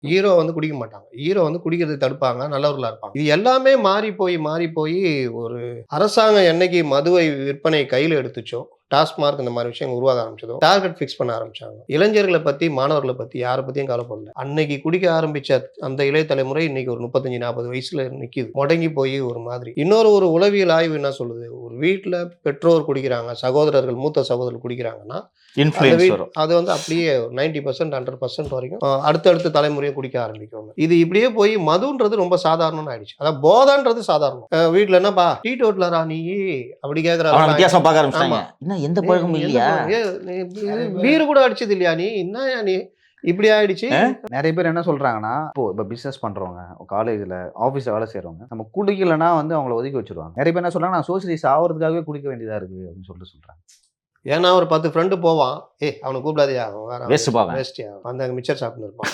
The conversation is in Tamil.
ஹீரோ வந்து குடிக்க மாட்டாங்க. ஹீரோ வந்து குடிக்கிறத தடுப்பாங்க. நல்லவர்களா இருப்பாங்க. இது எல்லாமே மாறி போய் ஒரு அரசாங்கம் என்னைக்கு மதுவை விற்பனை கையில எடுத்துச்சோ, டாஸ்மார்க் இந்த மாரி விஷயங்கள் உருவாக ஆரம்பிச்சதோ, டார்கெட் ஃபிக்ஸ் பண்ண ஆரம்பிச்சாங்க. இளைஞர்கள பத்தி, மாணவர்கள பத்தி யார பத்தியும் கவலைப்படல. அன்னைக்கு குடிக்க ஆரம்பிச்ச அந்த இளைய தலைமுறை இன்னைக்கு ஒரு 35, 40 வயசுல நிக்குது. முடங்கி போய் ஒரு மாதிரி. இன்னொரு உளவியல் ஆய்வு என்ன சொல்லுது? ஒரு வீட்ல பெற்றோர் குடிக்கிறாங்க, சகோதரர்கள், மூத்த சகோதரர்கள் குடிக்கிறாங்கன்னா, அந்த இன்ஃப்ளூயன்ஸ் வரும். அது வந்து அப்படியே 90% 100% வரைக்கும் அடுத்தடுத்த தலைமுறையும் குடிக்க ஆரம்பிக்கும். இது இப்படியே போய் மதுன்றது ரொம்ப சாதாரணம்னு ஆயிடுச்சு. அதான் போதைன்றது சாதாரணம். வீட்ல என்னப்பா டீடோட்லரா நீயி? அப்படி கேட்கிற அவன அளவுக்கு வித்தியாசமா பார்க்க ஆயிடுச்சு. ஆமா. ஆரம்பிச்சுட்டாங்க. என்ன எந்த பழக்கமும் இல்லையா? பீர் கூட அடிச்சது இல்லையா நீ? என்னய்யா நீ? இப்படி ஆயிடுச்சு. நிறைய பேர் என்ன சொல்றாங்கன்னா, இப்போ பிசினஸ் பண்றவங்க, காலேஜ்ல, ஆபீஸ்ல வேலை செய்றவங்க, நம்ம குடிக்கலன்னா வந்து அவங்கள ஒதுக்கி வச்சுருவாங்க. நிறைய பேர் என்ன சொல்றாங்க, நான் சோசியலிஸ்ட் ஆவறதுக்காகவே குடிக்க வேண்டியதா இருக்கு அப்படின்னு சொல்றாங்க. ஏன்னா ஒரு 10 ஃப்ரெண்டு போவான். அவன கூப்பிடாதயா? அவன் வேற வேஸ்ட் பாவன். வேஸ்ட்யா. வந்து அங்க மிச்சர் சாப்பிட்டுன்னு இருப்பான்.